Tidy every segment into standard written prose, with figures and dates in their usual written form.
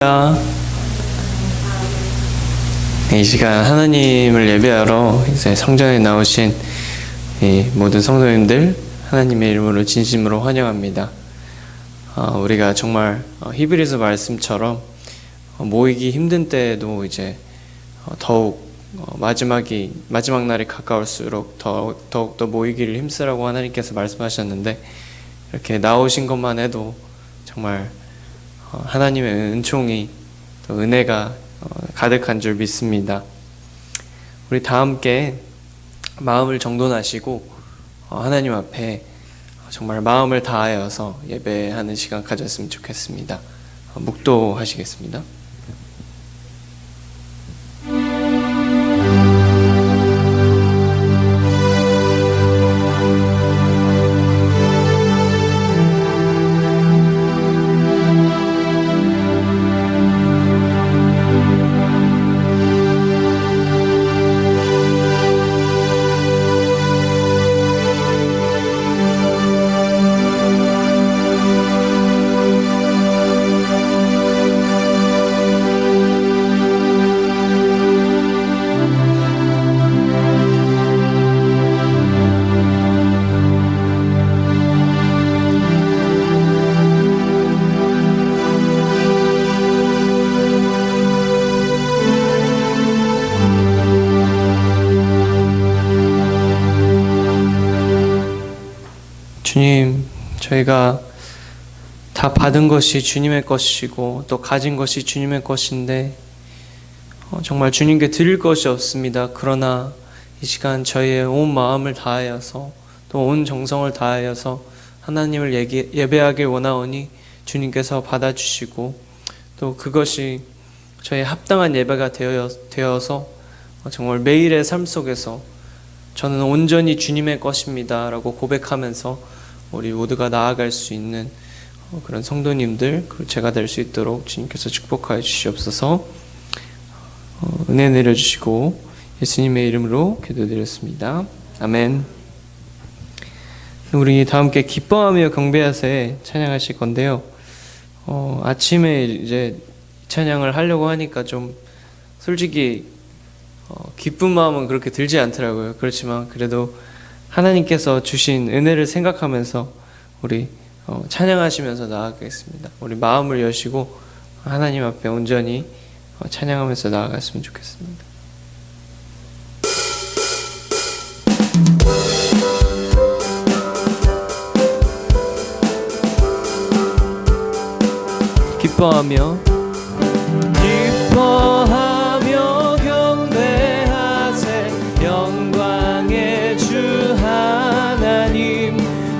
이 시간 하나님을 예배하러 이제 성전에 나오신 이 모든 성도님들 하나님의 이름으로 진심으로 환영합니다. 우리가 정말 히브리서 말씀처럼 모이기 힘든 때에도 이제 더욱 마지막 날이 가까울수록 더욱더 모이기를 힘쓰라고 하나님께서 말씀하셨는데, 이렇게 나오신 것만 해도 정말 하나님의 은총이 또 은혜가 가득한 줄 믿습니다. 우리 다 함께 마음을 정돈하시고 하나님 앞에 정말 마음을 다하여서 예배하는 시간 가졌으면 좋겠습니다. 묵도하시겠습니다. 주님, 저희가 다 받은 것이 주님의 것이고 또 가진 것이 주님의 것인데 정말 주님께 드릴 것이 없습니다. 그러나 이 시간 저희의 온 마음을 다하여서 또 온 정성을 다하여서 하나님을 예배하길 원하오니 주님께서 받아주시고 또 그것이 저희의 합당한 예배가 되어서 정말 매일의 삶 속에서 저는 온전히 주님의 것입니다 라고 고백하면서 우리 모두가 나아갈 수 있는 그런 성도님들, 제가 될 수 있도록 주님께서 축복하여 주시옵소서. 은혜 내려주시고 예수님의 이름으로 기도드렸습니다. 아멘. 우리 다 함께 기뻐하며 경배하세 찬양하실 건데요. 아침에 이제 찬양을 하려고 하니까 좀 솔직히 기쁜 마음은 그렇게 들지 않더라고요. 그렇지만 그래도 하나님께서 주신 은혜를 생각하면서 우리 찬양하시면서 나아가겠습니다. 우리 마음을 여시고 하나님 앞에 온전히 찬양하면서 나아갔으면 좋겠습니다. 기뻐하며 경배하세 영광의 주 하나님,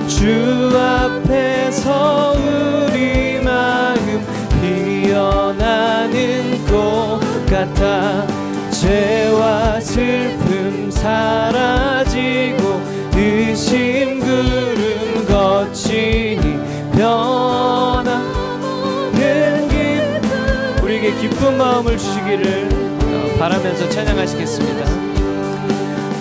주 앞에서 우리 마음 피어나는 꽃 같아 죄와 슬픔 사라지고 의심 구름 거치니 변화는 기쁨, 우리에게 기쁜 마음을 주시기를 바라면서 찬양하시겠습니다.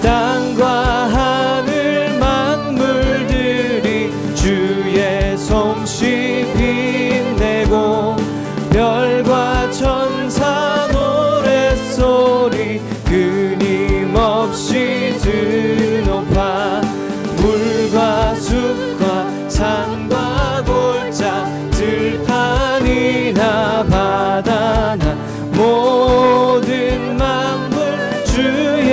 땅과 하늘 만물들이 주의 솜씨 빛내고 별과 천사 노랫소리 끊임없이 드높아 물과 숲과 산과 골짜 들판이나 바다나 모든 만물 주의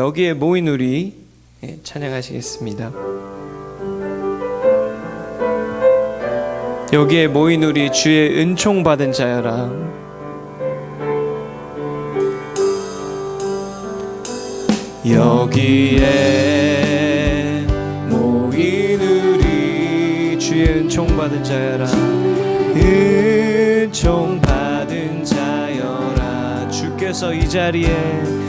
여기에 모인 우리 찬양하시겠습니다. 여기에 모인 우리 주의 은총 받은 자여라. 여기에 모인 우리 주의 은총 받은 자여라. 은총 받은 자여라. 주께서 이 자리에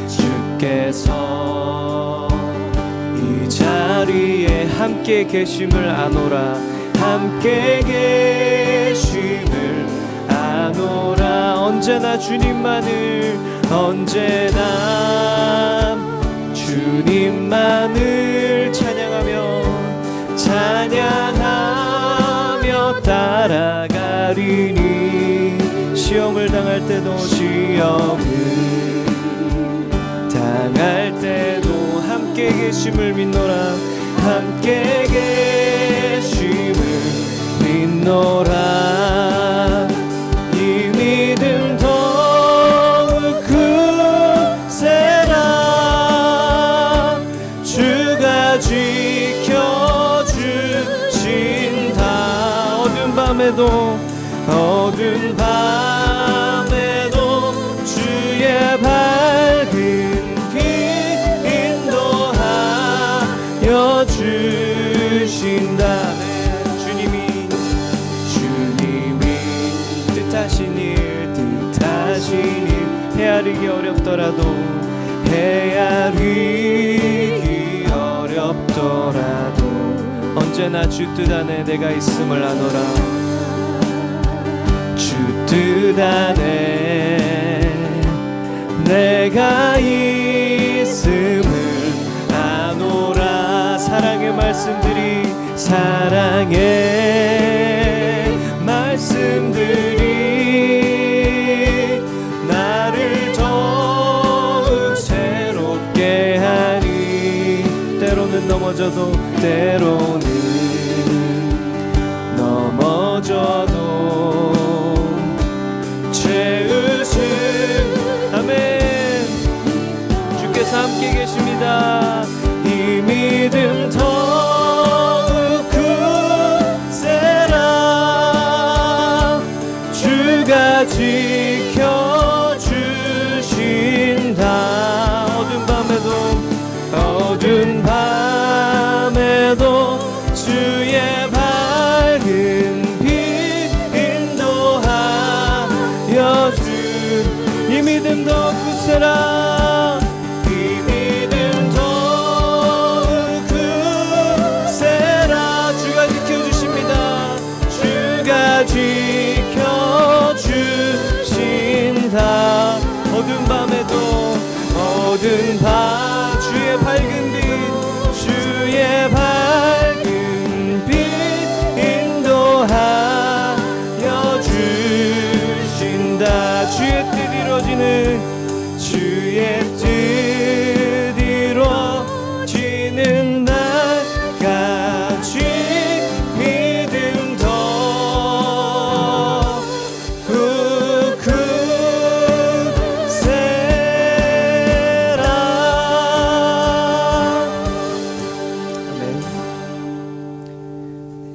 이 자리에 함께 계심을 아노라. 함께 계심을 아노라. 언제나 주님만을, 언제나 주님만을 찬양하며 따라가리니. 시험을 당할 때도, 시험을 당할 때도 함께 계심을 믿노라. 함께 계심을 믿노라. 이 믿음 더욱 굳세라. 주가 지켜주신다. 어두운 밤에도 주의 밝은 주신다. 주님이 뜻하신 일 헤아리기 어렵더라도 언제나 주 뜻 안에 내가 있음을 아노라. 주 뜻 안에 내가 있음을 아노라. 사랑의 말씀들이 나를 더욱 새롭게 하니. 때로는 넘어져도 죄의식. 아멘. 주께서 함께 계십니다. 이 믿음 더욱 굳세라. 주가 지켜주신다. 어두운 밤에도 주의 밝은 빛 인도하여 주. 이 믿음 더욱 굳세라. 지켜주신다. 어두운 밤 주의 밝은 빛 인도하여 주신다. 주의 뜻 이루어지는 날까지 믿음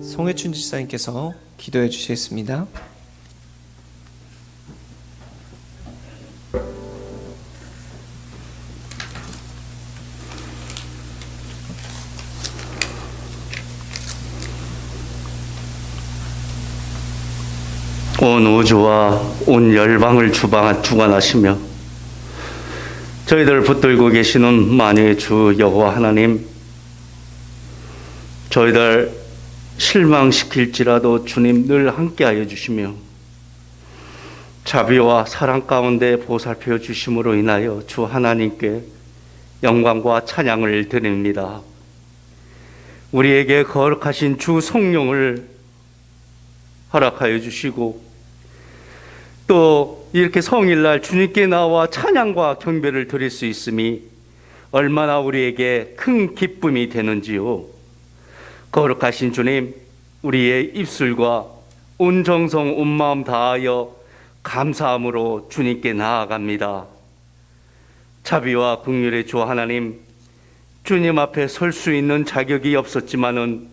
송혜춘 지사님께서 기도해 주시겠습니다. 온 우주와 온 열방을 주관하시며 저희들 붙들고 계시는 만유의 주 여호와 하나님, 저희들 실망시킬지라도 주님 늘 함께하여 주시며 자비와 사랑 가운데 보살펴 주심으로 인하여 주 하나님께 영광과 찬양을 드립니다. 우리에게 거룩하신 주 성령을 허락하여 주시고 또 이렇게 성일날 주님께 나와 찬양과 경배를 드릴 수 있음이 얼마나 우리에게 큰 기쁨이 되는지요. 거룩하신 주님, 우리의 입술과 온 정성 온 마음 다하여 감사함으로 주님께 나아갑니다. 자비와 긍휼의 주 하나님, 주님 앞에 설 수 있는 자격이 없었지만은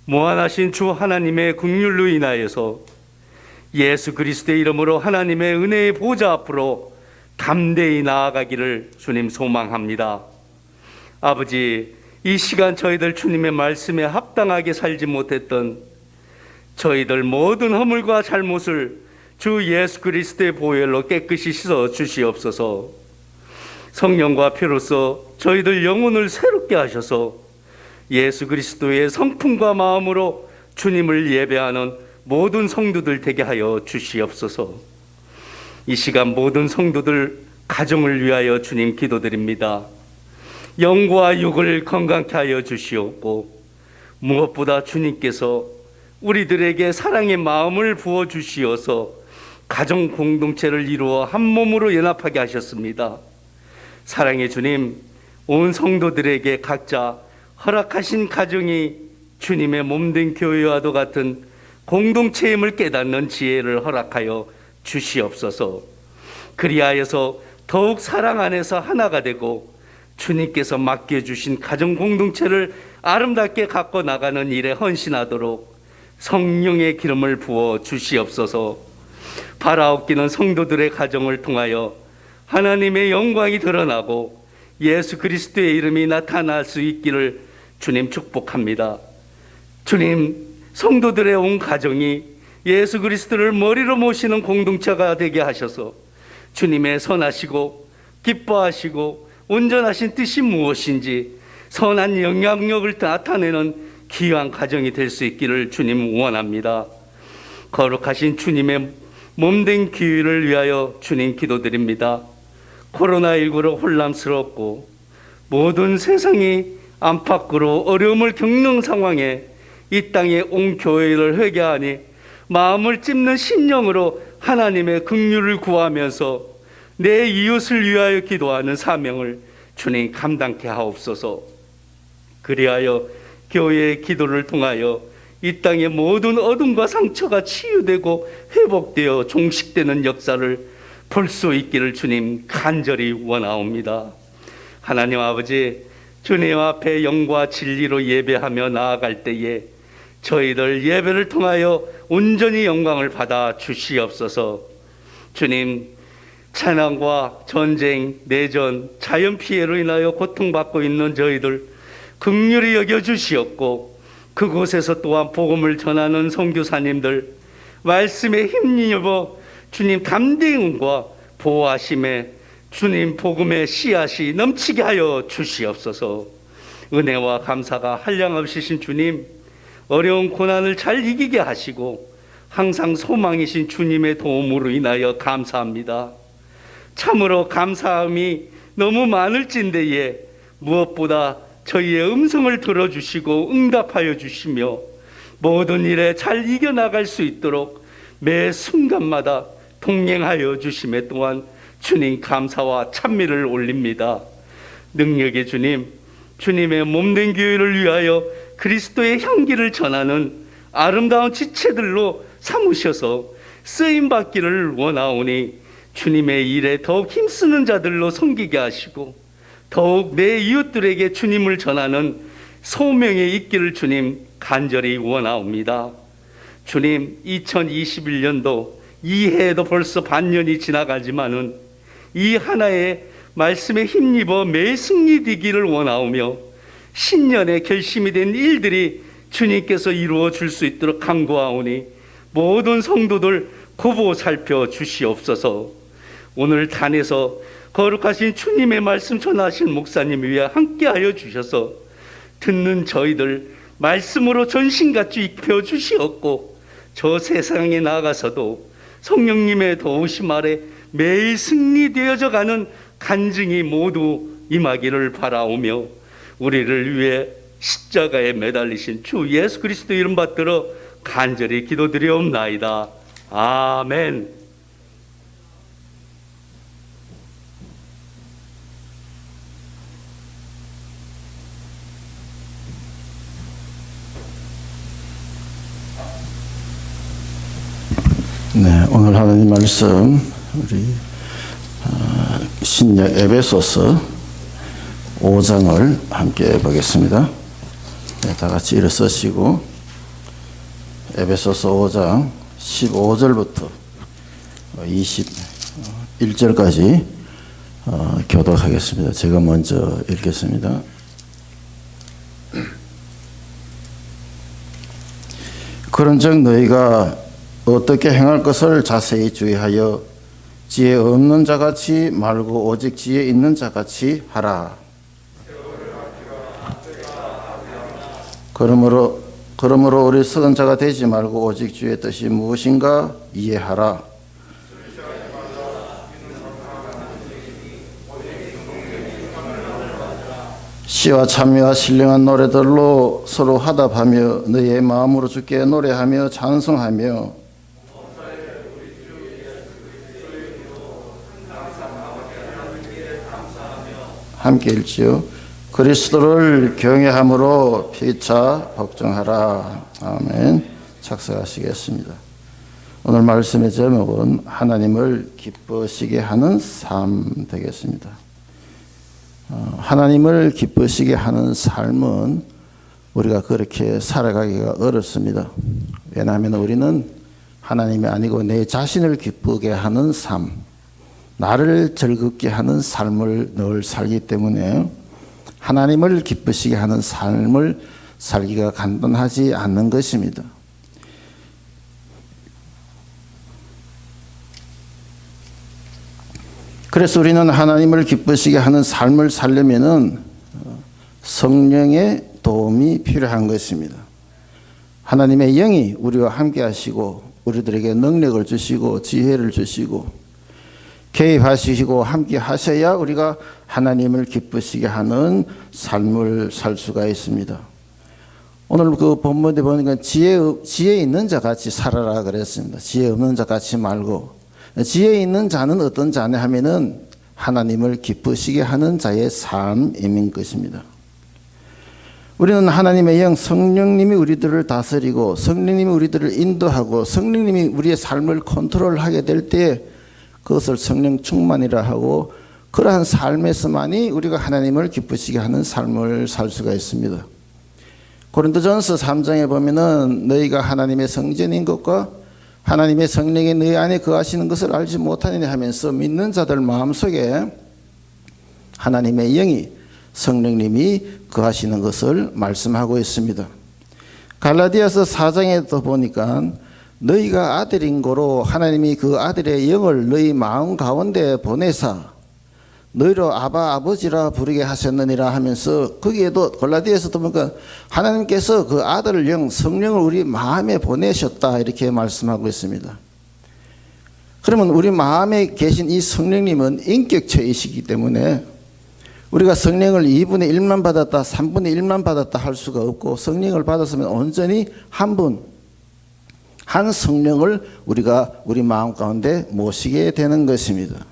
무한하신 주 하나님의 긍휼로 인하여서 예수 그리스도의 이름으로 하나님의 은혜의 보좌 앞으로 담대히 나아가기를 주님 소망합니다. 아버지, 이 시간 저희들 주님의 말씀에 합당하게 살지 못했던 저희들 모든 허물과 잘못을 주 예수 그리스도의 보혈로 깨끗이 씻어 주시옵소서. 성령과 피로써 저희들 영혼을 새롭게 하셔서 예수 그리스도의 성품과 마음으로 주님을 예배하는 모든 성도들 되게 하여 주시옵소서. 이 시간 모든 성도들 가정을 위하여 주님 기도드립니다. 영과 육을 건강케 하여 주시옵고 무엇보다 주님께서 우리들에게 사랑의 마음을 부어 주시어서 가정 공동체를 이루어 한 몸으로 연합하게 하셨습니다. 사랑의 주님, 온 성도들에게 각자 허락하신 가정이 주님의 몸된 교회와도 같은 공동체임을 깨닫는 지혜를 허락하여 주시옵소서. 그리하여서 더욱 사랑 안에서 하나가 되고 주님께서 맡겨주신 가정 공동체를 아름답게 갖고 나가는 일에 헌신하도록 성령의 기름을 부어 주시옵소서. 바라옵기는 성도들의 가정을 통하여 하나님의 영광이 드러나고 예수 그리스도의 이름이 나타날 수 있기를 주님 축복합니다. 주님, 성도들의 온 가정이 예수 그리스도를 머리로 모시는 공동체가 되게 하셔서 주님의 선하시고 기뻐하시고 온전하신 뜻이 무엇인지 선한 영향력을 나타내는 귀한 가정이 될 수 있기를 주님 원합니다. 거룩하신 주님의 몸된 기회를 위하여 주님 기도드립니다. 코로나19로 혼란스럽고 모든 세상이 안팎으로 어려움을 겪는 상황에 이 땅에 온 교회를 회개하니 마음을 찝는 심령으로 하나님의 긍휼을 구하면서 내 이웃을 위하여 기도하는 사명을 주님 감당케 하옵소서. 그리하여 교회의 기도를 통하여 이 땅의 모든 어둠과 상처가 치유되고 회복되어 종식되는 역사를 볼 수 있기를 주님 간절히 원하옵니다. 하나님 아버지, 주님 앞에 영과 진리로 예배하며 나아갈 때에 저희들 예배를 통하여 온전히 영광을 받아 주시옵소서. 주님, 재난과 전쟁, 내전, 자연 피해로 인하여 고통받고 있는 저희들 긍휼히 여겨 주시옵고 그곳에서 또한 복음을 전하는 선교사님들 말씀에 힘입어 주님 담대함과 보호하심에 주님 복음의 씨앗이 넘치게 하여 주시옵소서. 은혜와 감사가 한량없으신 주님, 어려운 고난을 잘 이기게 하시고 항상 소망이신 주님의 도움으로 인하여 감사합니다. 참으로 감사함이 너무 많을진대에 무엇보다 저희의 음성을 들어주시고 응답하여 주시며 모든 일에 잘 이겨나갈 수 있도록 매 순간마다 동행하여 주심에 또한 주님 감사와 찬미를 올립니다. 능력의 주님, 주님의 몸된 교회를 위하여 그리스도의 향기를 전하는 아름다운 지체들로 삼으셔서 쓰임받기를 원하오니 주님의 일에 더욱 힘쓰는 자들로 섬기게 하시고 더욱 내 이웃들에게 주님을 전하는 소명에 있기를 주님 간절히 원하옵니다. 주님, 2021년도 이 해에도 벌써 반년이 지나가지만은 이 하나의 말씀에 힘입어 매일 승리되기를 원하오며 신년에 결심이 된 일들이 주님께서 이루어 줄 수 있도록 간구하오니 모든 성도들 굽어 살펴 주시옵소서. 오늘 단에서 거룩하신 주님의 말씀 전하신 목사님 위에 함께하여 주셔서 듣는 저희들 말씀으로 전신같이 입혀 주시옵고 저 세상에 나가서도 성령님의 도우심 아래 매일 승리되어져 가는 간증이 모두 임하기를 바라오며 우리를 위해 십자가에 매달리신 주 예수 그리스도 이름 받들어 간절히 기도드리옵나이다. 아멘. 네, 오늘 하나님 말씀 우리 신약 에베소서 5장을 함께 보겠습니다. 네, 다 같이 일어서시고 에베소서 5장 15절부터 21절까지 교독하겠습니다. 제가 먼저 읽겠습니다. 그런즉 너희가 어떻게 행할 것을 자세히 주의하여 지혜 없는 자같이 말고 오직 지혜 있는 자같이 하라. 그러므로 우리 썩은 자가 되지 말고 오직 주의 뜻이 무엇인가 이해하라. 시와 찬미와 신령한 노래들로 서로 화답하며 너희의 마음으로 주께 노래하며 찬송하며 함께 읽지요. 그리스도를 경외함으로 피차 복종하라. 아멘. 착석하시겠습니다. 오늘 말씀의 제목은 하나님을 기쁘시게 하는 삶 되겠습니다. 하나님을 기쁘시게 하는 삶은 우리가 그렇게 살아가기가 어렵습니다. 왜냐하면 우리는 하나님이 아니고 내 자신을 기쁘게 하는 삶, 나를 즐겁게 하는 삶을 늘 살기 때문에 하나님을 기쁘시게 하는 삶을 살기가 간단하지 않는 것입니다. 그래서 우리는 하나님을 기쁘시게 하는 삶을 살려면은 성령의 도움이 필요한 것입니다. 하나님의 영이 우리와 함께 하시고 우리들에게 능력을 주시고 지혜를 주시고 개입하시고 함께 하셔야 우리가 하나님을 기쁘시게 하는 삶을 살 수가 있습니다. 오늘 그 본문에 보니까 지혜 있는 자같이 살아라 그랬습니다. 지혜 없는 자같이 말고, 지혜 있는 자는 어떤 자냐 하면은 하나님을 기쁘시게 하는 자의 삶인 것입니다. 우리는 하나님의 영 성령님이 우리들을 다스리고 성령님이 우리들을 인도하고 성령님이 우리의 삶을 컨트롤하게 될 때 그것을 성령 충만이라 하고, 그러한 삶에서만이 우리가 하나님을 기쁘시게 하는 삶을 살 수가 있습니다. 고린도전서 3장에 보면은 너희가 하나님의 성전인 것과 하나님의 성령이 너희 안에 거하시는 것을 알지 못하느냐 하면서 믿는 자들 마음속에 하나님의 영이 성령님이 거하시는 것을 말씀하고 있습니다. 갈라디아서 4장에도 보니까 너희가 아들인 고로 하나님이 그 아들의 영을 너희 마음 가운데 보내사 너희로 아바 아버지라 부르게 하셨느니라 하면서, 거기에도 골라디아서도 보니까 하나님께서 그 아들 영 성령을 우리 마음에 보내셨다 이렇게 말씀하고 있습니다. 그러면 우리 마음에 계신 이 성령님은 인격체이시기 때문에 우리가 성령을 2분의 1만 받았다 3분의 1만 받았다 할 수가 없고, 성령을 받았으면 온전히 한 분, 한 성령을 우리가 우리 마음 가운데 모시게 되는 것입니다.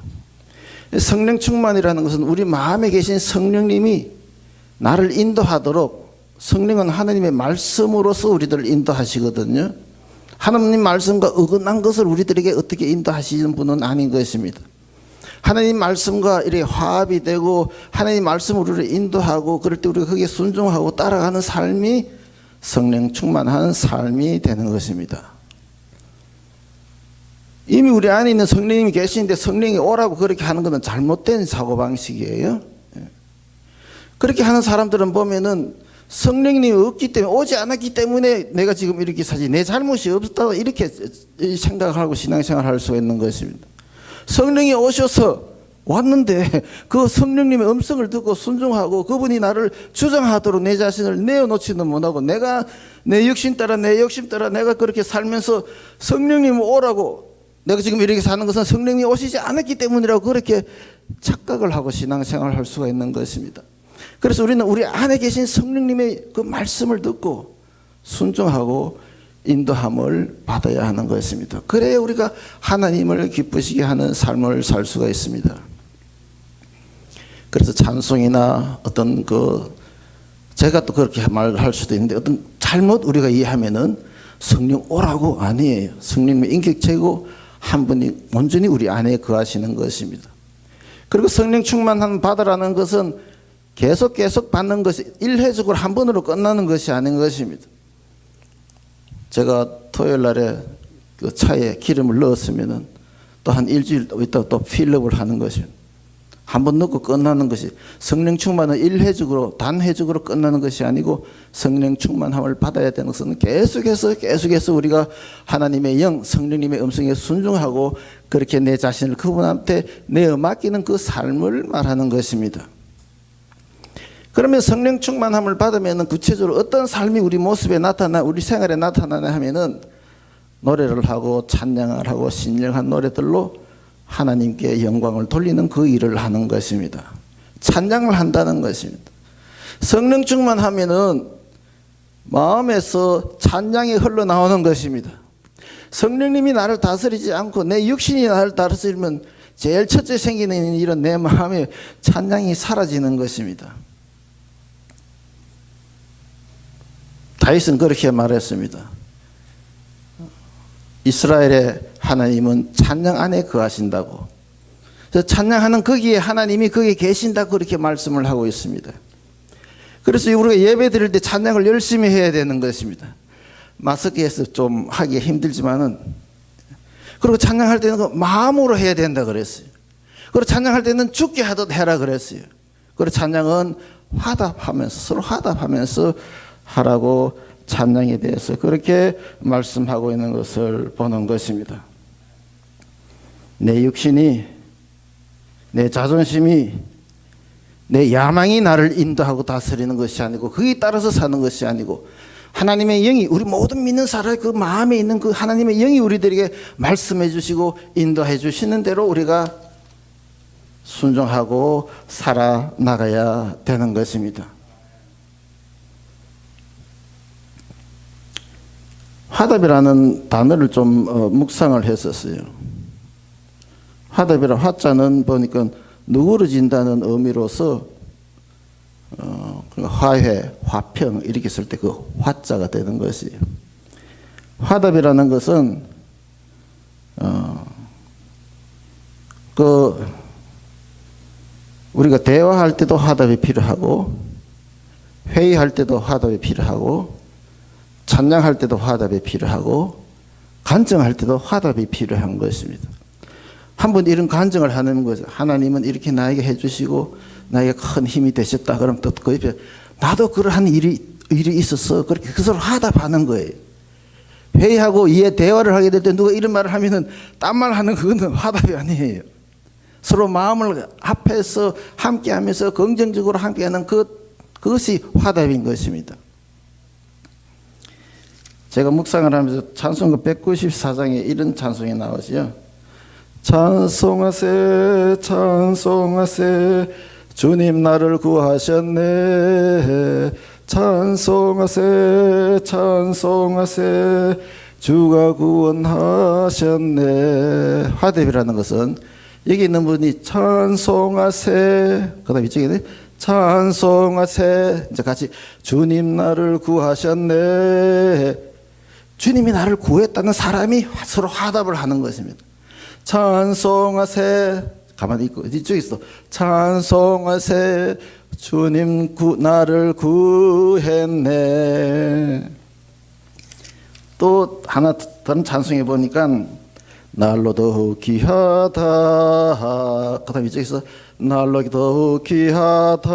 성령 충만이라는 것은 우리 마음에 계신 성령님이 나를 인도하도록, 성령은 하나님의 말씀으로서 우리들을 인도하시거든요. 하나님 말씀과 어긋난 것을 우리들에게 어떻게 인도하시는 분은 아닌 것입니다. 하나님 말씀과 이렇게 화합이 되고 하나님 말씀으로 우리를 인도하고, 그럴 때 우리가 거기에 순종하고 따라가는 삶이 성령 충만한 삶이 되는 것입니다. 이미 우리 안에 있는 성령님이 계시는데 성령이 오라고 그렇게 하는 것은 잘못된 사고방식이에요. 그렇게 하는 사람들은 보면은 성령님이 없기 때문에, 오지 않았기 때문에 내가 지금 이렇게 사지, 내 잘못이 없다 이렇게 생각하고 신앙생활을 할 수가 있는 것입니다. 성령이 오셔서 왔는데 그 성령님의 음성을 듣고 순종하고 그분이 나를 주장하도록 내 자신을 내어놓지는 못하고, 내가 내 욕심 따라 내가 그렇게 살면서 성령님 오라고, 내가 지금 이렇게 사는 것은 성령이 오시지 않았기 때문이라고 그렇게 착각을 하고 신앙생활을 할 수가 있는 것입니다. 그래서 우리는 우리 안에 계신 성령님의 그 말씀을 듣고 순종하고 인도함을 받아야 하는 것입니다. 그래야 우리가 하나님을 기쁘시게 하는 삶을 살 수가 있습니다. 그래서 찬송이나 어떤 제가 또 그렇게 말할 수도 있는데, 어떤 잘못 우리가 이해하면은 성령 오라고 아니에요. 성령님의 인격체고 한 분이 온전히 우리 안에 거하시는 것입니다. 그리고 성령 충만한 받으라는 것은 계속 받는 것이 일회적으로 한 번으로 끝나는 것이 아닌 것입니다. 제가 토요일 날에 그 차에 기름을 넣었으면은 또 한 일주일 있다가 또 필업을 하는 것입니다. 한 번 넣고 끝나는 것이, 성령 충만은 일회적으로 단회적으로 끝나는 것이 아니고 성령 충만함을 받아야 되는 것은 계속해서 우리가 하나님의 영, 성령님의 음성에 순종하고 그렇게 내 자신을 그분한테 내어 맡기는 그 삶을 말하는 것입니다. 그러면 성령 충만함을 받으면 구체적으로 어떤 삶이 우리 모습에 나타나, 우리 생활에 나타나냐 하면은 노래를 하고 찬양을 하고 신령한 노래들로 하나님께 영광을 돌리는 그 일을 하는 것입니다. 찬양을 한다는 것입니다. 성령 충만하면은 마음에서 찬양이 흘러나오는 것입니다. 성령님이 나를 다스리지 않고 내 육신이 나를 다스리면 제일 첫째 생기는 일은 내 마음에 찬양이 사라지는 것입니다. 다윗은 그렇게 말했습니다. 이스라엘의 하나님은 찬양 안에 거하신다고. 그래서 찬양하는 거기에 하나님이 거기에 계신다, 그렇게 말씀을 하고 있습니다. 그래서 우리가 예배 드릴 때 찬양을 열심히 해야 되는 것입니다. 마스크에서 좀 하기 힘들지만은, 그리고 찬양할 때는 그 마음으로 해야 된다 그랬어요. 그리고 찬양할 때는 죽게 하듯 해라 그랬어요. 그리고 찬양은 화답하면서, 서로 화답하면서 하라고 찬양에 대해서 그렇게 말씀하고 있는 것을 보는 것입니다. 내 육신이, 내 자존심이, 내 야망이 나를 인도하고 다스리는 것이 아니고, 거기에 따라서 사는 것이 아니고, 하나님의 영이, 우리 모든 믿는 사람의 그 마음에 있는 그 하나님의 영이 우리들에게 말씀해 주시고 인도해 주시는 대로 우리가 순종하고 살아나가야 되는 것입니다. 화답이라는 단어를 좀 묵상을 했었어요. 화답이라 화자는 보니까 누그러진다는 의미로서 화해, 화평 이렇게 쓸 때 그 화자가 되는 것이에요. 화답이라는 것은 우리가 대화할 때도 화답이 필요하고, 회의할 때도 화답이 필요하고, 찬양할 때도 화답이 필요하고, 간증할 때도 화답이 필요한 것입니다. 한번 이런 간증을 하는 거죠. 하나님은 이렇게 나에게 해주시고 나에게 큰 힘이 되셨다. 그럼 또 그 옆에 나도 그러한 일이 있었어. 그렇게 그 서로 화답하는 거예요. 회의하고 이해 대화를 하게 될 때 누가 이런 말을 하면은 딴 말 하는 그거는 화답이 아니에요. 서로 마음을 합해서 함께하면서 긍정적으로 함께하는 그것이 화답인 것입니다. 제가 묵상을 하면서 찬송가 194장에 이런 찬송이 나오지요. 찬송하세 찬송하세 주님 나를 구하셨네. 찬송하세 찬송하세 주가 구원하셨네. 화답이라는 것은 여기 있는 분이 찬송하세, 그 다음 이쪽에 찬송하세, 이제 같이 주님 나를 구하셨네. 주님이 나를 구했다는 사람이 서로 화답을 하는 것입니다. 찬송하세, 가만히 있고 이쪽에 있어. 찬송하세 주님 나를 구했네. 또 하나 다른 찬송해 보니까 날로 더욱 귀하다. 그 다음 이쪽에서 날로 더욱 귀하다.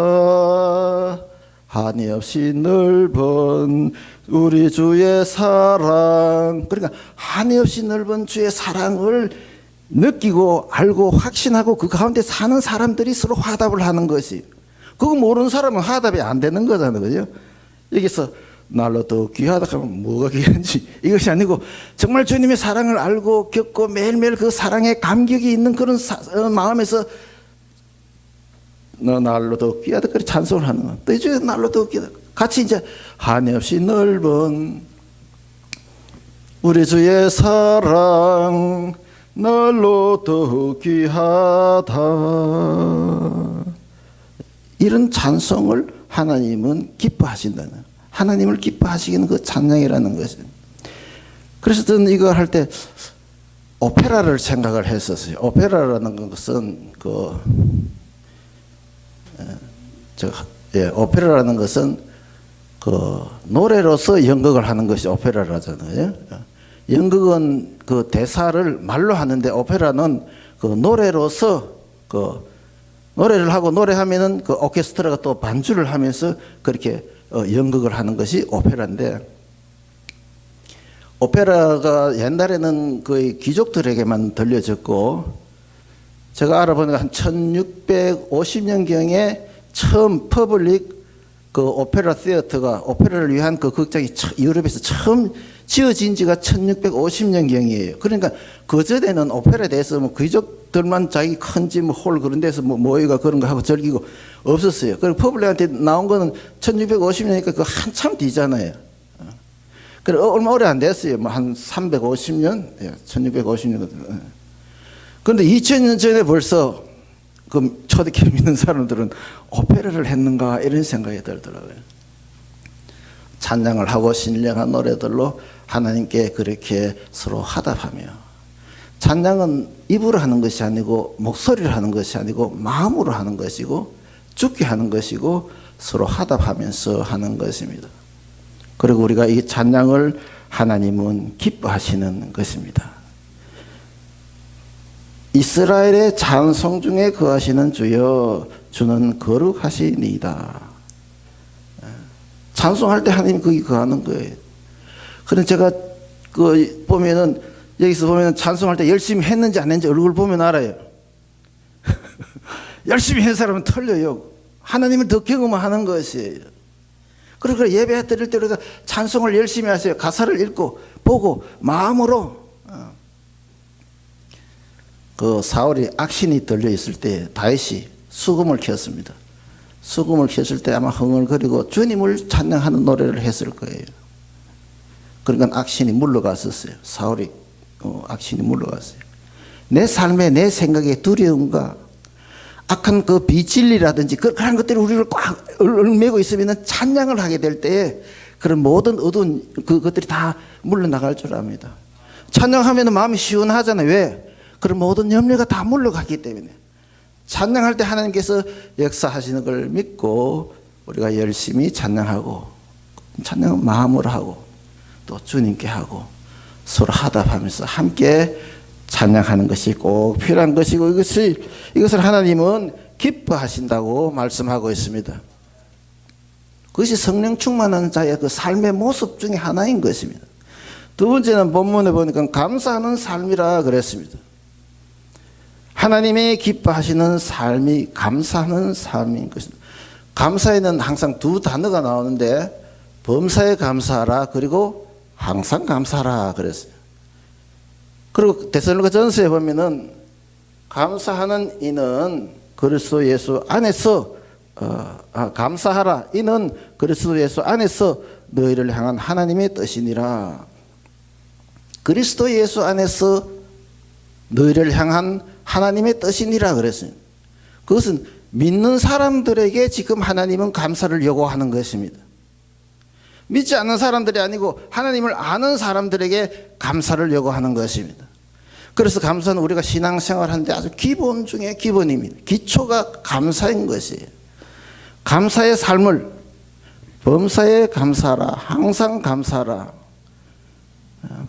한이 없이 넓은 우리 주의 사랑. 그러니까 한이 없이 넓은 주의 사랑을 느끼고 알고 확신하고 그 가운데 사는 사람들이 서로 화답을 하는 것이, 그거 모르는 사람은 화답이 안 되는 거잖아요. 그죠? 여기서 날로 더 귀하다 하면 뭐가 귀한지 이것이 아니고 정말 주님의 사랑을 알고 겪고 매일매일 그 사랑에 감격이 있는 그런 마음에서 너 날로 더 귀하다 그렇게 찬송을 하는 거야. 또 이제 날로 더 귀하다 같이 이제 한이 없이 넓은 우리 주의 사랑 날로 더 귀하다. 이런 찬송을 하나님은 기뻐하신다는, 하나님을 기뻐하시기는 그 찬양이라는 것입니다. 그래서 저는 이걸 할 때 오페라를 생각을 했었어요. 오페라라는 것은 예, 오페라라는 것은 그 노래로서 연극을 하는 것이 오페라라잖아요. 연극은 그 대사를 말로 하는데 오페라는 그 노래로서 그 노래를 하고 노래하면은 그 오케스트라가 또 반주를 하면서 그렇게 연극을 하는 것이 오페라인데, 오페라가 옛날에는 거의 귀족들에게만 들려졌고, 제가 알아보니까 한 1650년경에 처음 퍼블릭 그 오페라 시어터가, 오페라를 위한 그 극장이 유럽에서 처음 지어진 지가 1650년경이에요. 그러니까 그전에는 오페라에 대해서 뭐 귀족들만 자기 큰 집 홀 그런 데서 뭐 모여가 그런 거 하고 즐기고 없었어요. 그리고 퍼블릭한테 나온 거는 1650년이니까 그 한참 뒤잖아요. 그래 얼마 오래 안 됐어요. 뭐 한 350년, 예, 1650년. 그런데 2000년 전에 벌써 그 초대교회 믿는 사람들은 오페라를 했는가 이런 생각이 들더라고요. 찬양을 하고 신령한 노래들로 하나님께 그렇게 서로 화답하며, 찬양은 입으로 하는 것이 아니고 목소리로 하는 것이 아니고 마음으로 하는 것이고 죽게 하는 것이고 서로 화답하면서 하는 것입니다. 그리고 우리가 이 찬양을 하나님은 기뻐하시는 것입니다. 이스라엘의 찬송 중에 거하시는 주여 주는 거룩하시니이다. 찬송할 때 하나님 거기 거하는 거예요. 그래서 제가 그 보면은 여기서 보면은 찬송할 때 열심히 했는지 안 했는지 얼굴 보면 알아요. 열심히 한 사람은 틀려요. 하나님을 더 경험하는 것이에요. 그러니까 예배 드릴 때 우리가 찬송을 열심히 하세요. 가사를 읽고 보고 마음으로. 그 사울이 악신이 들려 있을 때 다윗이 수금을 켰습니다. 수금을 켰을 때 아마 흥얼거리고 주님을 찬양하는 노래를 했을 거예요. 그러니까 악신이 물러갔었어요. 사울이 악신이 물러갔어요. 내 삶에 내 생각에 두려움과 악한 그 비진리라든지 그런 것들이 우리를 꽉 얼매고 있으면 찬양을 하게 될 때에 그런 모든 어두운 그것들이 다 물러나갈 줄 압니다. 찬양하면 마음이 시원하잖아요. 왜? 그런 모든 염려가 다 물러가기 때문에. 찬양할 때 하나님께서 역사하시는 걸 믿고 우리가 열심히 찬양하고, 찬양은 마음으로 하고 또 주님께 하고 서로 화답하면서 함께 찬양하는 것이 꼭 필요한 것이고, 이것을 하나님은 기뻐하신다고 말씀하고 있습니다. 그것이 성령 충만한 자의 그 삶의 모습 중에 하나인 것입니다. 두 번째는 본문에 보니까 감사하는 삶이라 그랬습니다. 하나님의 기뻐하시는 삶이 감사하는 삶인 것입니다. 감사에는 항상 두 단어가 나오는데 범사에 감사하라, 그리고 항상 감사하라 그랬어요. 그리고 데살로니가 전서에 보면은 감사하는 이는 그리스도 예수 안에서 감사하라, 이는 그리스도 예수 안에서 너희를 향한 하나님의 뜻이니라. 그리스도 예수 안에서 너희를 향한 하나님의 뜻이니라 그랬어요. 그것은 믿는 사람들에게 지금 하나님은 감사를 요구하는 것입니다. 믿지 않는 사람들이 아니고 하나님을 아는 사람들에게 감사를 요구하는 것입니다. 그래서 감사는 우리가 신앙생활 하는데 아주 기본 중에 기본입니다. 기초가 감사인 것이에요. 감사의 삶을 범사에 감사하라, 항상 감사하라,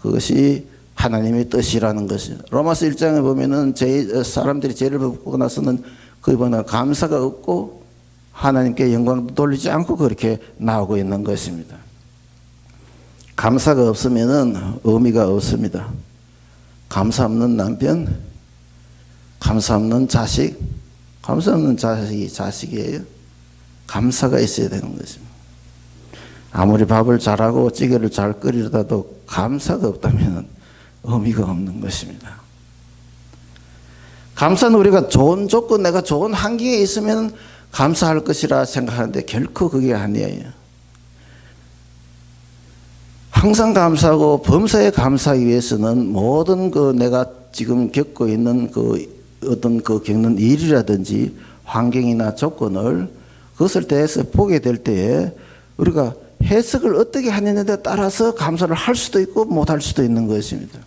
그것이 하나님의 뜻이라는 것이죠. 로마서 1장에 보면은 사람들이 죄를 범고 나서는 거기 보면 감사가 없고 하나님께 영광도 돌리지 않고 그렇게 나오고 있는 것입니다. 감사가 없으면은 의미가 없습니다. 감사 없는 남편, 감사 없는 자식, 감사 없는 자식이 자식이에요. 감사가 있어야 되는 것입니다. 아무리 밥을 잘하고 찌개를 잘 끓이려도 감사가 없다면 의미가 없는 것입니다. 감사는 우리가 좋은 조건, 내가 좋은 환경에 있으면 감사할 것이라 생각하는데 결코 그게 아니에요. 항상 감사하고 범사에 감사하기 위해서는 모든 내가 지금 겪고 있는 어떤 겪는 일이라든지 환경이나 조건을 그것을 대해서 보게 될 때에 우리가 해석을 어떻게 하느냐에 따라서 감사를 할 수도 있고 못할 수도 있는 것입니다.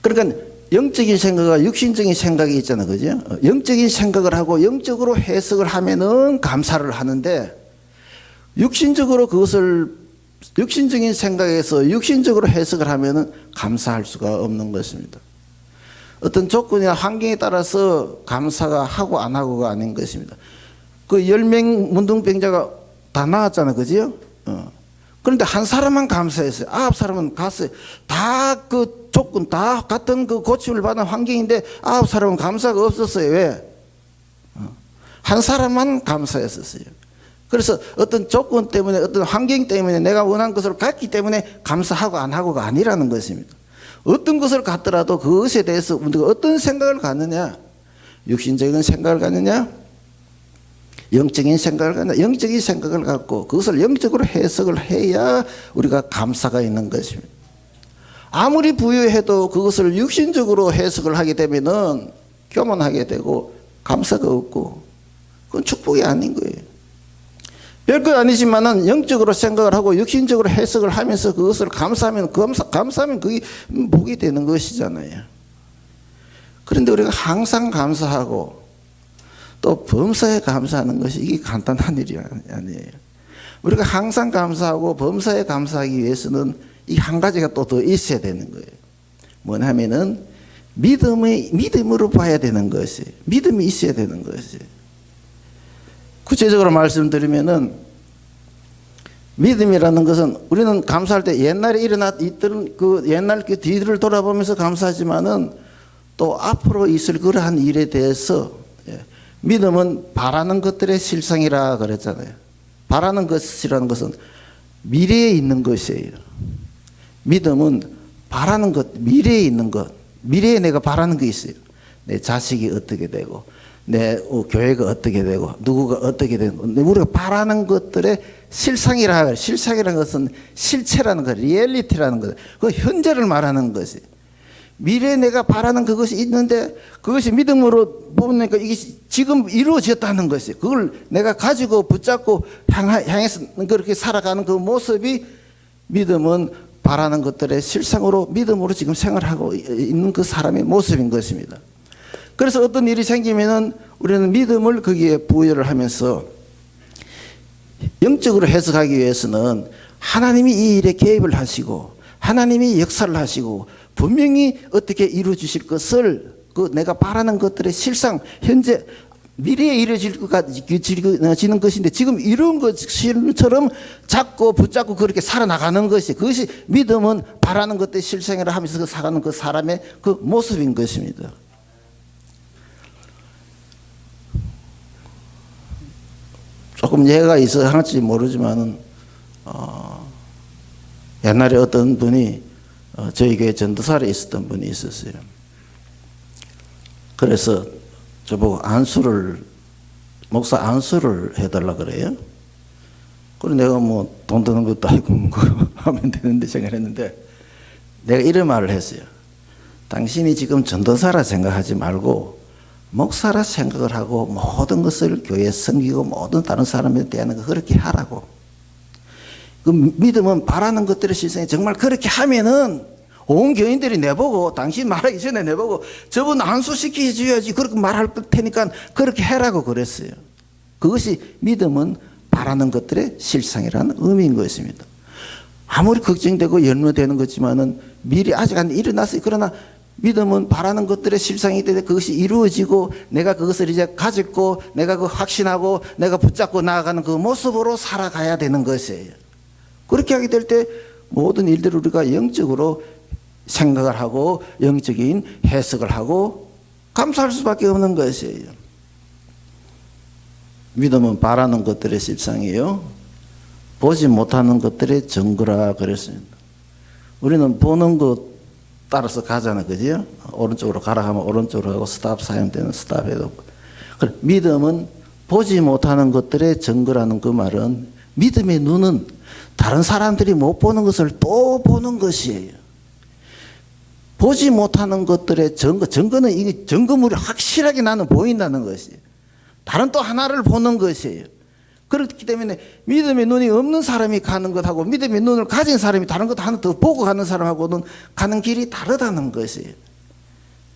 그러니까 영적인 생각과 육신적인 생각이 있잖아, 그죠? 영적인 생각을 하고 영적으로 해석을 하면은 감사를 하는데, 육신적으로 그것을 육신적인 생각에서 육신적으로 해석을 하면은 감사할 수가 없는 것입니다. 어떤 조건이나 환경에 따라서 감사가 하고 안 하고가 아닌 것입니다. 그 10명 문둥병자가 다 나았잖아, 그죠? 그런데 한 사람만 감사했어요. 9사람은 갔어요. 다 그 조건, 다 같은 그 고침을 받은 환경인데 9사람은 감사가 없었어요. 왜? 한 사람만 감사했었어요. 그래서 어떤 조건 때문에, 어떤 환경 때문에 내가 원한 것을 갖기 때문에 감사하고 안 하고가 아니라는 것입니다. 어떤 것을 갖더라도 그것에 대해서 우리가 어떤 생각을 갖느냐, 육신적인 생각을 갖느냐, 영적인 생각을 갖느냐, 영적인 생각을 갖고 그것을 영적으로 해석을 해야 우리가 감사가 있는 것입니다. 아무리 부유해도 그것을 육신적으로 해석을 하게 되면은 교만하게 되고 감사가 없고 그건 축복이 아닌 거예요. 별것 아니지만은 영적으로 생각을 하고 육신적으로 해석을 하면서 그것을 감사하면 그게 복이 되는 것이잖아요. 그런데 우리가 항상 감사하고 또 범사에 감사하는 것이 이게 간단한 일이 아니에요. 우리가 항상 감사하고 범사에 감사하기 위해서는 이 한 가지가 또 더 있어야 되는 거예요. 뭐냐면은 믿음으로 봐야 되는 것이, 믿음이 있어야 되는 것이. 구체적으로 말씀드리면은 믿음이라는 것은 우리는 감사할 때 옛날에 있던 그 옛날 그 뒤를 돌아보면서 감사하지만은 또 앞으로 있을 그러한 일에 대해서 믿음은 바라는 것들의 실상이라 그랬잖아요. 바라는 것이라는 것은 미래에 있는 것이에요. 믿음은 바라는 것, 미래에 있는 것, 미래에 내가 바라는 게 있어요. 내 자식이 어떻게 되고 내 교회가 어떻게 되고 누구가 어떻게 되고 우리가 바라는 것들의 실상이라, 실상이라는 것은 실체라는 거, 리얼리티라는 거, 그 현재를 말하는 것이. 미래에 내가 바라는 그것이 있는데 그것이 믿음으로 보니까 이게 지금 이루어졌다는 것이, 그걸 내가 가지고 붙잡고 향해서 그렇게 살아가는 그 모습이 믿음은 바라는 것들의 실상으로 믿음으로 지금 생활하고 있는 그 사람의 모습인 것입니다. 그래서 어떤 일이 생기면은 우리는 믿음을 거기에 부여를 하면서 영적으로 해석하기 위해서는 하나님이 이 일에 개입을 하시고 하나님이 역사를 하시고 분명히 어떻게 이루어 주실 것을 그 내가 바라는 것들의 실상 현재 미래에 이루어지는 것인데 지금 이룬 것처럼 잡고 붙잡고 그렇게 살아나가는 것이, 그것이 믿음은 바라는 것들의 실상이라 하면서 살아가는 그 사람의 그 모습인 것입니다. 조금 예가 있어 할지 모르지만은 옛날에 어떤 분이 저희 교회 전도사에 있었던 분이 있었어요. 그래서 저보고 목사 안수를 해달라 그래요. 그래 내가 뭐 돈 드는 것도 아니고 뭐 하면 되는데 생각했는데 내가 이런 말을 했어요. 당신이 지금 전도사라 생각하지 말고 목사라 생각을 하고 모든 것을 교회에 섬기고 모든 다른 사람에 대하는 거 그렇게 하라고. 그 믿음은 바라는 것들의 실상에 정말 그렇게 하면은 온 교인들이 내보고 당신 말하기 전에 내보고 저분 안수시켜 줘야지 그렇게 말할 테니까 그렇게 해라고 그랬어요. 그것이 믿음은 바라는 것들의 실상이라는 의미인 것입니다. 아무리 걱정되고 연로되는 거지만은 미리 아직 안 일어났어요. 그러나 믿음은 바라는 것들의 실상이 되되 그것이 이루어지고 내가 그것을 이제 가졌고 내가 그 확신하고 내가 붙잡고 나아가는 그 모습으로 살아가야 되는 것이에요. 그렇게 하게 될 때 모든 일들을 우리가 영적으로 생각을 하고 영적인 해석을 하고 감사할 수밖에 없는 것이에요. 믿음은 바라는 것들의 실상이에요. 보지 못하는 것들의 증거라 그랬습니다. 우리는 보는 것 따라서 가잖아, 그죠? 오른쪽으로 가라 하면 오른쪽으로 가고 스탑 사용되는 스탑에도. 믿음은 보지 못하는 것들의 증거라는 그 말은 믿음의 눈은 다른 사람들이 못 보는 것을 또 보는 것이에요. 보지 못하는 것들의 증거는 이게 증거물이 확실하게 나는 보인다는 것이에요. 다른 또 하나를 보는 것이에요. 그렇기 때문에 믿음의 눈이 없는 사람이 가는 것하고 믿음의 눈을 가진 사람이 다른 것 하나 더 보고 가는 사람하고는 가는 길이 다르다는 것이에요.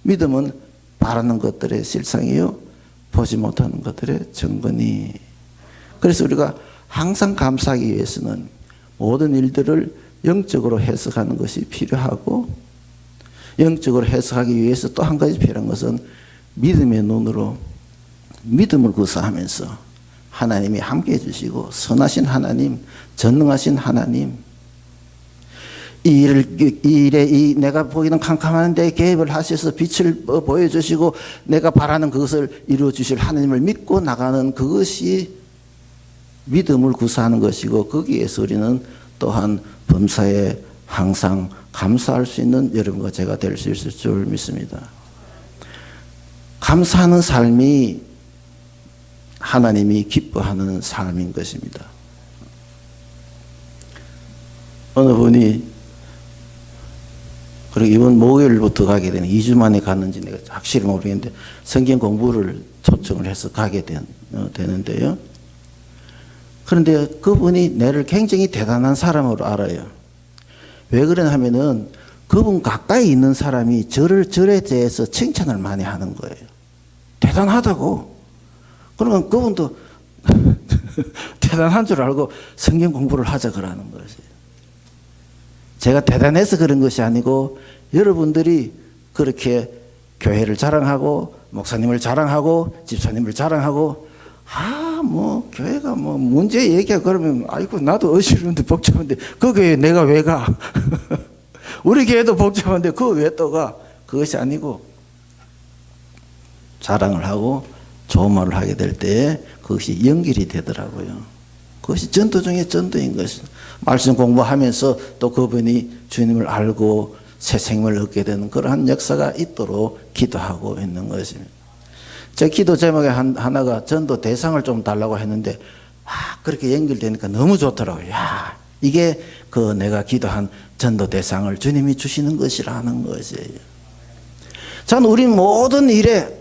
믿음은 바라는 것들의 실상이요 보지 못하는 것들의 증거니. 그래서 우리가 항상 감사하기 위해서는 모든 일들을 영적으로 해석하는 것이 필요하고, 영적으로 해석하기 위해서 또 한 가지 필요한 것은 믿음의 눈으로 믿음을 구사하면서 하나님이 함께해 주시고, 선하신 하나님, 전능하신 하나님, 이 일에 내가 보기는 캄캄한데 개입을 하셔서 빛을 보여주시고 내가 바라는 그것을 이루어 주실 하나님을 믿고 나가는 그것이 믿음을 구사하는 것이고, 거기에서 우리는 또한 범사에 항상 감사할 수 있는 여러분과 제가 될 수 있을 줄 믿습니다. 감사하는 삶이 하나님이 기뻐하는 삶인 것입니다. 어느 분이, 그리고 이번 목요일부터 가게 되는, 2주 만에 갔는지 내가 확실히 모르겠는데 성경 공부를 초청을 해서 가게 되는데요. 그런데 그분이 내를 굉장히 대단한 사람으로 알아요. 왜 그러냐 하면은 그분 가까이 있는 사람이 절에 대해서 칭찬을 많이 하는 거예요. 대단하다고. 그러면 그분도 대단한 줄 알고 성경 공부를 하자 그러는 것이에요. 제가 대단해서 그런 것이 아니고, 여러분들이 그렇게 교회를 자랑하고 목사님을 자랑하고 집사님을 자랑하고, 교회가 문제 얘기하고 그러면, 아이고 나도 어지러운데 복잡한데 그 교회 내가 왜 가? 우리 교회도 복잡한데 그 왜 또 가? 그것이 아니고, 자랑을 하고 좋은 말을 하게 될 때 그것이 연결이 되더라고요. 그것이 전도 중에 전도인 것입니다. 말씀 공부하면서 또 그분이 주님을 알고 새 생명을 얻게 되는 그러한 역사가 있도록 기도하고 있는 것입니다. 제 기도 제목에 하나가 전도 대상을 좀 달라고 했는데, 그렇게 연결되니까 너무 좋더라고요. 이게 내가 기도한 전도 대상을 주님이 주시는 것이라는 것이에요. 저는 우리 모든 일에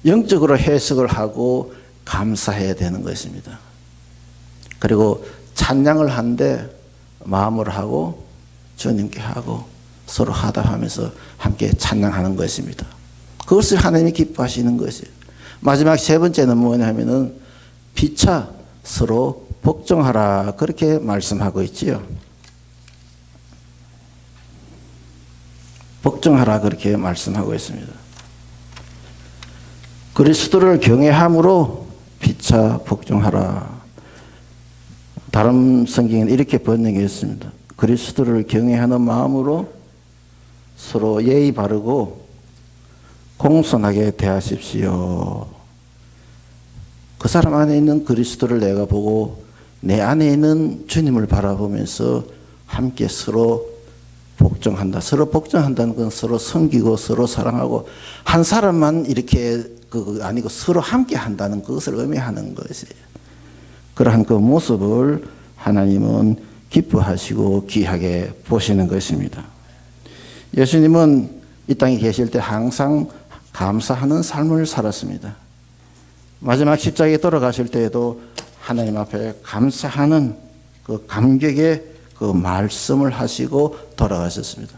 영적으로 해석을 하고 감사해야 되는 것입니다. 그리고 찬양을 하는데 마음으로 하고 주님께 하고 서로 하다하면서 함께 찬양하는 것입니다. 그것을 하나님이 기뻐하시는 것이에요. 마지막 세 번째는 뭐냐면은 피차 서로 복종하라, 그렇게 말씀하고 있지요. 복종하라 그렇게 말씀하고 있습니다. 그리스도를 경외함으로 피차 복종하라. 다른 성경에는 이렇게 번역했습니다. 그리스도를 경외하는 마음으로 서로 예의 바르고 공손하게 대하십시오. 그 사람 안에 있는 그리스도를 내가 보고 내 안에 있는 주님을 바라보면서 함께 서로 복종한다. 서로 복종한다는 건 서로 섬기고 서로 사랑하고, 한 사람만 이렇게 아니고 서로 함께 한다는 그것을 의미하는 것이에요. 그러한 그 모습을 하나님은 기뻐하시고 귀하게 보시는 것입니다. 예수님은 이 땅에 계실 때 항상 감사하는 삶을 살았습니다. 마지막 십자가에 돌아가실 때에도 하나님 앞에 감사하는 그 감격의 그 말씀을 하시고 돌아가셨습니다.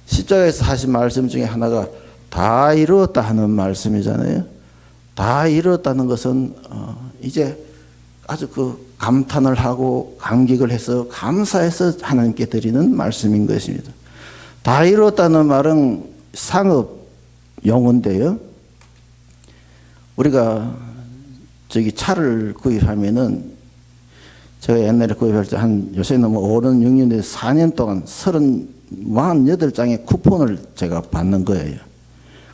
십자가에서 하신 말씀 중에 하나가 다 이루었다 하는 말씀이잖아요. 다 이루었다는 것은 이제 아주 감탄을 하고 감격을 해서 감사해서 하나님께 드리는 말씀인 것입니다. 다 이루었다는 말은 상업 용어인데요. 우리가 차를 구입하면은, 제가 옛날에 구입할 때 요새는 5년, 6년에 4년 동안 48장의 쿠폰을 제가 받는 거예요.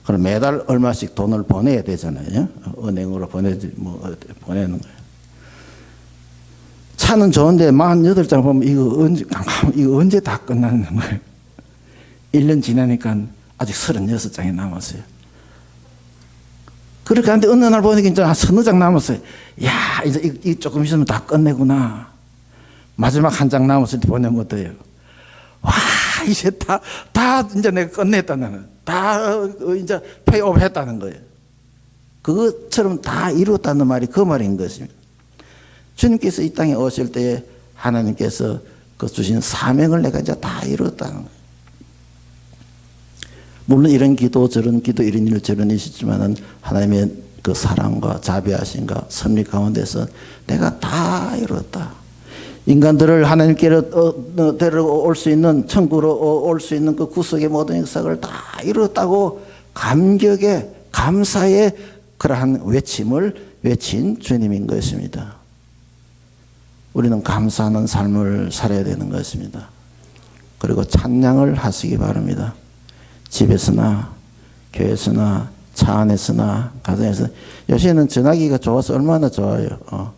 그럼 매달 얼마씩 돈을 보내야 되잖아요. 은행으로 보내는 거예요. 차는 좋은데 48장 보면 이거 언제 다 끝나는 거예요. 1년 지나니까 아직 36장이 남았어요. 그렇게 하는데 어느 날 보니까 이제 한 서너 장 남았어요. 야, 이제 조금 있으면 다 끝내구나. 마지막 한 장 남았을 때 보내면 어때요? 와, 이제 다 이제 내가 끝냈다는, 다 이제 페이오프 했다는 거예요. 그것처럼 다 이루었다는 말이 그 말인 것입니다. 주님께서 이 땅에 오실 때에 하나님께서 그 주신 사명을 내가 이제 다 이루었다는 거예요. 물론 이런 기도 저런 기도 이런 일 저런 일 있지만은 하나님의 그 사랑과 자비하심과 섭리 가운데서 내가 다 이뤘다. 인간들을 하나님께로 데려올 수 있는 천국으로 올 수 있는 그 구속의 모든 역사를 다 이뤘다고 감격에 감사의 그러한 외침을 외친 주님인 것입니다. 우리는 감사하는 삶을 살아야 되는 것입니다. 그리고 찬양을 하시기 바랍니다. 집에서나 교회에서나 차 안에서나 가정에서 요새는 전화기가 좋아서 얼마나 좋아요.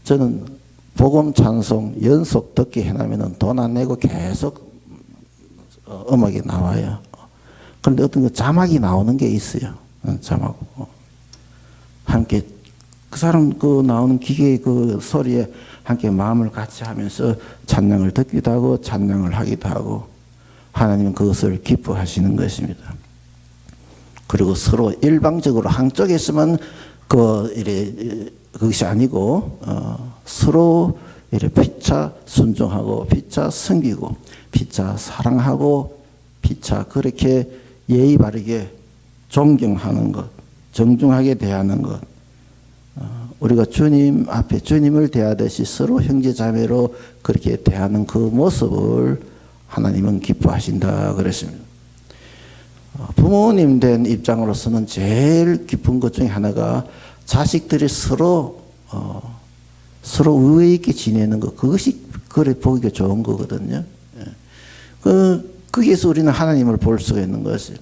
저는 복음 찬송 연속 듣기 해놓으면 돈 안 내고 계속 음악이 나와요. 그런데 어떤 그 자막이 나오는 게 있어요. 자막 함께 그 사람 그 나오는 기계의 그 소리에 함께 마음을 같이 하면서 찬양을 듣기도 하고 찬양을 하기도 하고 하나님은 그것을 기뻐하시는 것입니다. 그리고 서로 일방적으로 한쪽에서만 그것이 아니고 서로 이래 피차 순종하고 피차 섬기고 피차 사랑하고 피차 그렇게 예의 바르게 존경하는 것, 정중하게 대하는 것. 우리가 주님 앞에 주님을 대하듯이 서로 형제 자매로 그렇게 대하는 그 모습을 하나님은 기뻐하신다 그랬습니다. 부모님 된 입장으로서는 제일 기쁜 것 중에 하나가 자식들이 서로 의회 있게 지내는 것, 그것이 그래 보기가 좋은 거거든요. 거기에서 우리는 하나님을 볼 수가 있는 것이에요.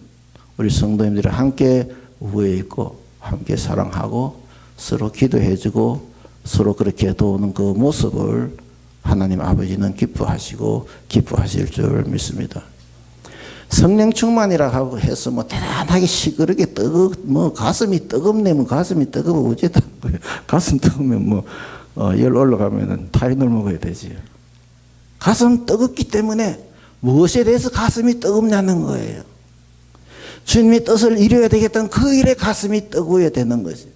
우리 성도님들이 함께 우애에 있고 함께 사랑하고 서로 기도해주고 서로 그렇게 도우는 그 모습을 하나님 아버지는 기뻐하시고 기뻐하실 줄 믿습니다. 성령 충만이라고 해서 뭐 대단하게 시끄럽게 가슴이 뜨겁네, 가슴이 뜨거워 어쨌든 가슴 뜨거우면 열 올라가면은 타이놀 먹어야 되지요. 가슴 뜨겁기 때문에 무엇에 대해서 가슴이 뜨겁냐는 거예요. 주님의 뜻을 이루어야 되겠다는 그 일에 가슴이 뜨거워야 되는 것이.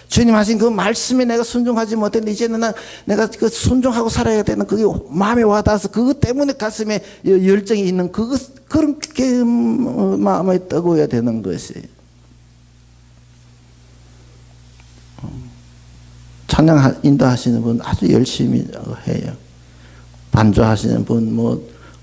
주님 하신 그 말씀에 내가 순종하지 못했는데 이제는 내가 그 순종하고 살아야 되는 그게 마음에 와닿아서 그것 때문에 가슴에 열정이 있는 그렇게 마음에 뜨거워야 되는 것이. 찬양 인도하시는 분 아주 열심히 해요. 반주하시는 분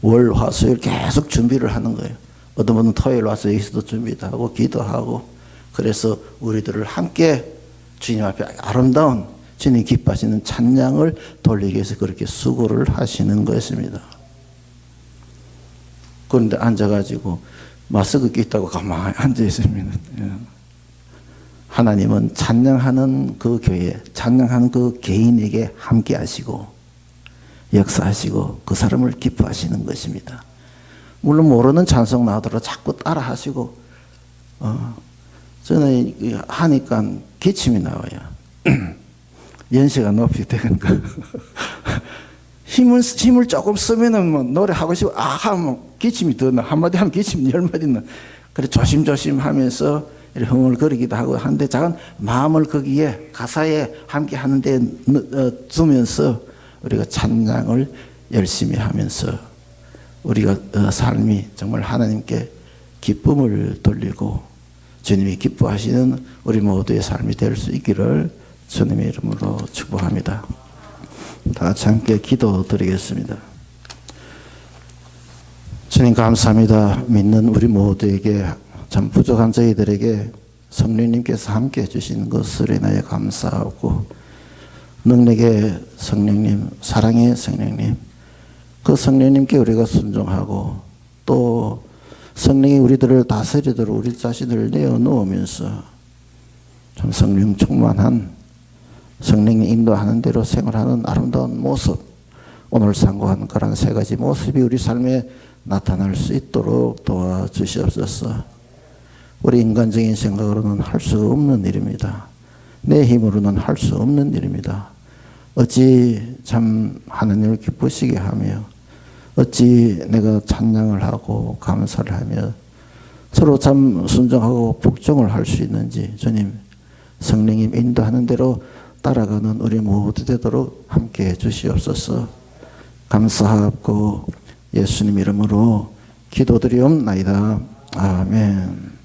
월, 화, 수요일 계속 준비를 하는 거예요. 어떤 분은 토요일 와서 여기서도 준비도 하고 기도하고 그래서 우리들을 함께 주님 앞에 아름다운 주님 기뻐하시는 찬양을 돌리기 위해서 그렇게 수고를 하시는 것입니다. 그런데 앉아가지고 마스크 꼈다고 가만히 앉아있습니다. 하나님은 찬양하는 그 교회, 찬양하는 그 개인에게 함께 하시고 역사하시고 그 사람을 기뻐하시는 것입니다. 물론 모르는 찬송 나오더라도 자꾸 따라 하시고 저는 하니까 기침이 나와요. 연세가 높이 되니까 힘을 조금 쓰면은 노래하고 싶어 하면 기침이 더 나. 한마디 하면 기침 10마디 나. 그래 조심조심 하면서 이렇게 흥얼거리기도 하고 하는데 작은 마음을 거기에 가사에 함께 하는데 두면서 우리가 찬양을 열심히 하면서 우리가 삶이 정말 하나님께 기쁨을 돌리고 주님이 기뻐하시는 우리 모두의 삶이 될 수 있기를 주님의 이름으로 축복합니다. 다 같이 함께 기도드리겠습니다. 주님 감사합니다. 믿는 우리 모두에게 참 부족한 저희들에게 성령님께서 함께 해주시는 것을 인하여 감사하고 능력의 성령님, 사랑의 성령님, 그 성령님께 우리가 순종하고 또 성령이 우리들을 다스리도록 우리 자신을 내어놓으면서 참 성령 충만한 성령이 인도하는 대로 생활하는 아름다운 모습, 오늘 상고한 그런 세 가지 모습이 우리 삶에 나타날 수 있도록 도와주시옵소서. 우리 인간적인 생각으로는 할 수 없는 일입니다. 내 힘으로는 할 수 없는 일입니다. 어찌 참 하나님을 기쁘시게 하며 어찌 내가 찬양을 하고 감사를 하며 서로 참 순종하고 복종을 할 수 있는지 주님 성령님 인도하는 대로 따라가는 우리 모두 되도록 함께 해주시옵소서. 감사하고 예수님 이름으로 기도드리옵나이다. 아멘.